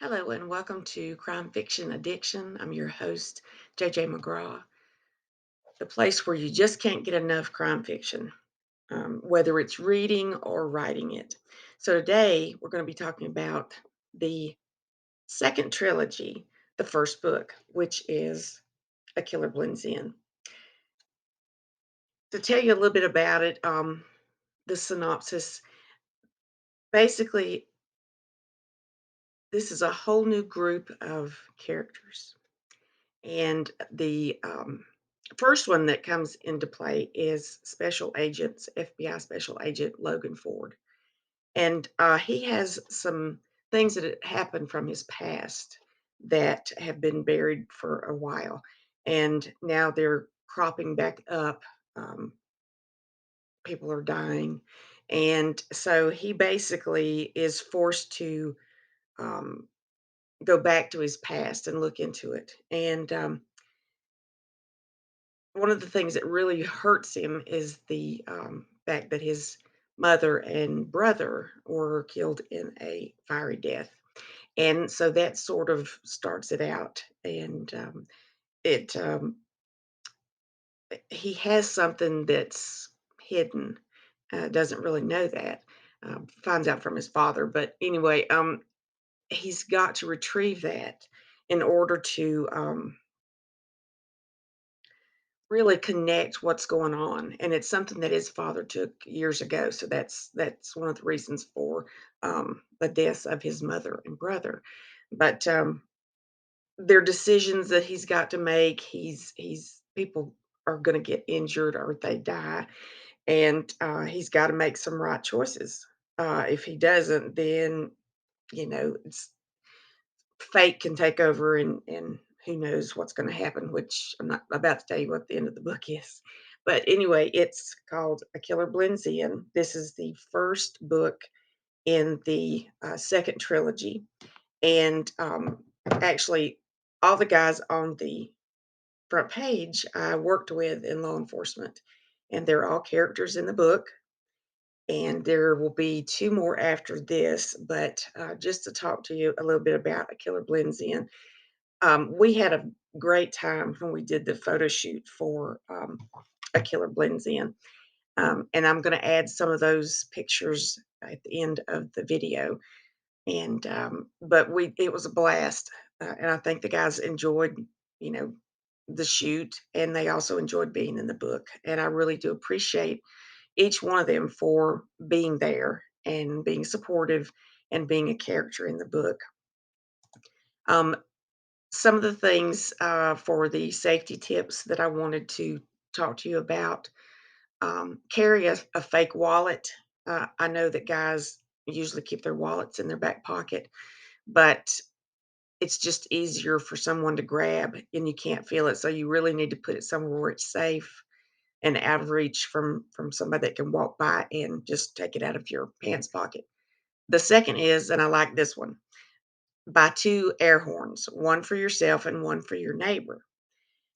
Hello and welcome to Crime Fiction Addiction. I'm your host, JJ McGraw, the place where you just can't get enough crime fiction, whether it's reading or writing it. So today we're going to be talking about the second trilogy, the first book, which is A Killer Blends In. To tell you a little bit about it, the synopsis basically, this is a whole new group of characters. And the first one that comes into play is FBI Special Agent Logan Ford. And he has some things that had happened from his past that have been buried for a while. And now they're cropping back up. Um, People are dying. And so he basically is forced to um, go back to his past and look into it. And one of the things that really hurts him is the fact that his mother and brother were killed in a fiery death. And so that sort of starts it out. And it he has something that's hidden. Doesn't really know that. Finds out from his father. But anyway, he's got to retrieve that in order to really connect what's going on, and it's something that his father took years ago, so that's one of the reasons for, the deaths of his mother and brother, but, they're decisions that he's got to make. He's people are gonna get injured or they die, and, he's gotta make some right choices. If he doesn't, then, it's fate can take over and who knows what's going to happen, which I'm not about to tell you what the end of the book is. But anyway, it's called A Killer Blends In. This is the first book in the second trilogy. And actually, all the guys on the front page I worked with in law enforcement, and they're all characters in the book. And there will be two more after this, but just to talk to you a little bit about A Killer Blends In. We had a great time when we did the photo shoot for A Killer Blends In. And I'm going to add some of those pictures at the end of the video. And but it was a blast, and I think the guys enjoyed, you know, the shoot, and they also enjoyed being in the book. And I really do appreciate each one of them for being there and being supportive and being a character in the book. Um, some of the things for the safety tips that I wanted to talk to you about, carry a fake wallet. I know that guys usually keep their wallets in their back pocket, but it's just easier for someone to grab and you can't feel it. So you really need to put it somewhere where it's safe and out of reach from somebody that can walk by and just take it out of your pants pocket. The second is, and I like this one, buy two air horns, one for yourself and one for your neighbor,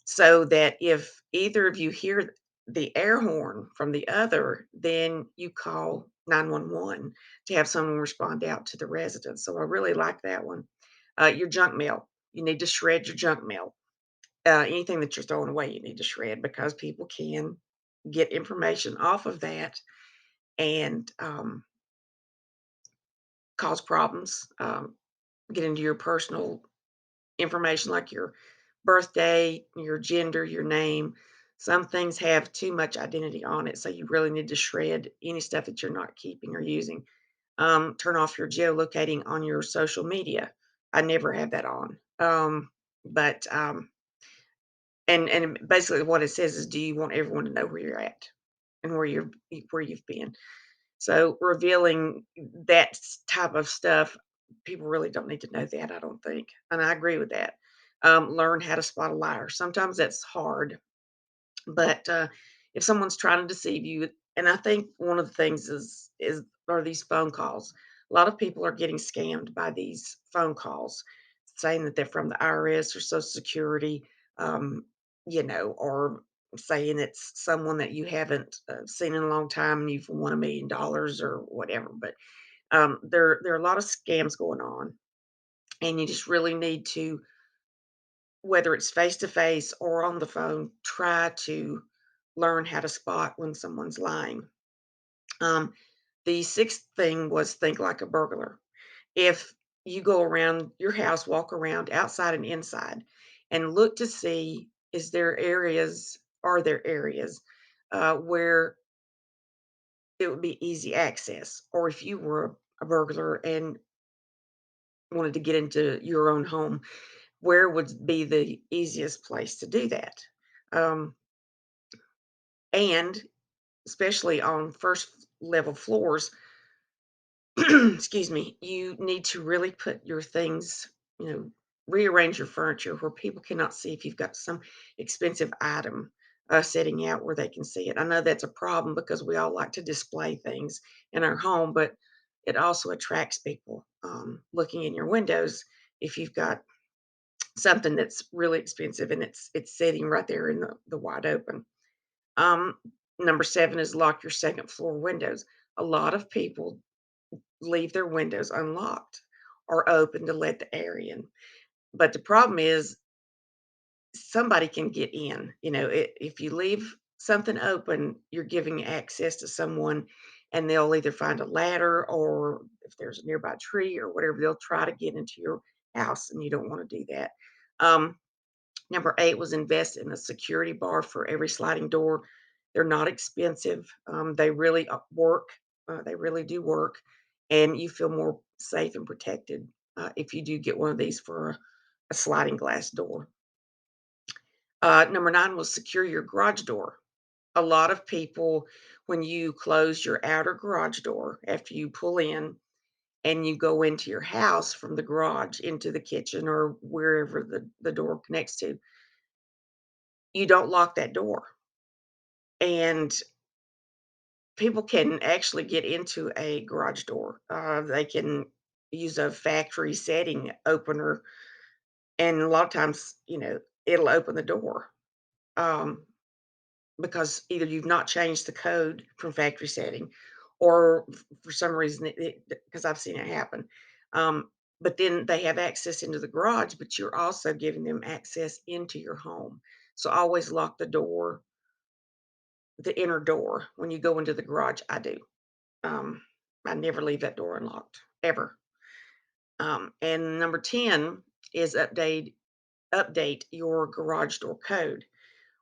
so that if either of you hear the air horn from the other, then you call 911 to have someone respond out to the residents. So I really like that one. Your junk mail. You need to shred your junk mail. Anything that you're throwing away, you need to shred because people can get information off of that and cause problems, get into your personal information like your birthday, your gender, your name. Some things have too much identity on it, so you really need to shred any stuff that you're not keeping or using. Turn off your geolocating on your social media. I never have that on. But and basically what it says is, do you want everyone to know where you're at and where you've been? So revealing that type of stuff, people really don't need to know that, I don't think, and I agree with that. Learn how to spot a liar. Sometimes that's hard, but if someone's trying to deceive you, and I think one of the things is are these phone calls. A lot of people are getting scammed by these phone calls, saying that they're from the IRS or Social Security, um, or saying it's someone that you haven't seen in a long time and you've won $1 million or whatever. But there are a lot of scams going on, and you just really need to, whether it's face to face or on the phone, try to learn how to spot when someone's lying. Um, the sixth thing was think like a burglar. If you go around your house, walk around outside and inside, and look to see, are there areas where it would be easy access, or if you were a burglar and wanted to get into your own home, where would be the easiest place to do that? Um, and especially on first level floors, excuse me, you need to really put your things, you know, rearrange your furniture where people cannot see if you've got some expensive item sitting out where they can see it. I know that's a problem because we all like to display things in our home, but it also attracts people looking in your windows if you've got something that's really expensive and it's sitting right there in the wide open. Um, Number seven is lock your second floor windows. A lot of people leave their windows unlocked or open to let the air in. But the problem is somebody can get in. You know, if you leave something open, you're giving access to someone, and they'll either find a ladder or if there's a nearby tree or whatever, they'll try to get into your house, and you don't want to do that. Um, Number eight was invest in a security bar for every sliding door. They're not expensive. They really work. They really do work, and you feel more safe and protected if you do get one of these for a sliding glass door. Number nine was secure your garage door. A lot of people, when you close your outer garage door after you pull in and you go into your house from the garage into the kitchen or wherever the door connects to, you don't lock that door. And people can actually get into a garage door. They can use a factory setting opener, and a lot of times, it'll open the door um, because either you've not changed the code from factory setting, or for some reason, because I've seen it happen. Um, but then they have access into the garage, but you're also giving them access into your home. So always lock the inner door when you go into the garage. I do. Um, I never leave that door unlocked, ever. And number 10 is update your garage door code,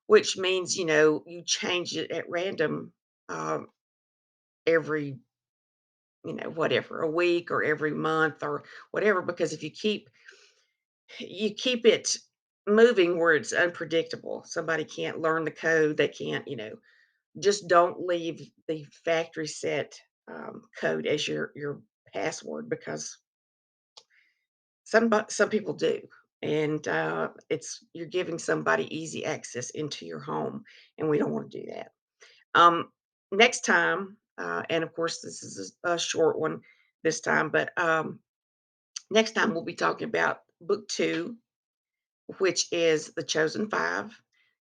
which means, you change it at random um, every, whatever, a week or every month or whatever, because if you keep it moving where it's unpredictable. Somebody can't learn the code. They can't, just don't leave the factory set code as your password, because some people do, and it's you're giving somebody easy access into your home, and we don't want to do that. Um, Next time, and of course this is a short one this time, but next time we'll be talking about book two, which is The Chosen Five.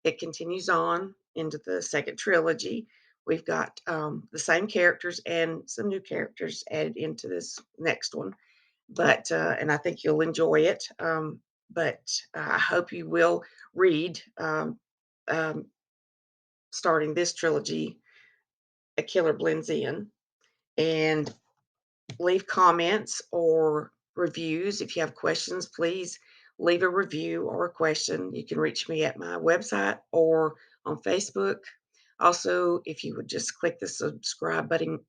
It continues on into the second trilogy. We've got the same characters and some new characters added into this next one, but and I think you'll enjoy it. But I hope you will read um, starting this trilogy, A Killer Blends In, and leave comments or reviews. If you have questions, please leave a review or a question. You can reach me at my website or on Facebook. Also, if you would just click the subscribe button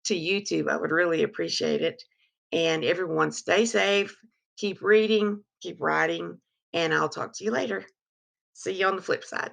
to YouTube, I would really appreciate it. And everyone, stay safe, keep reading, keep writing, and I'll talk to you later. See you on the flip side.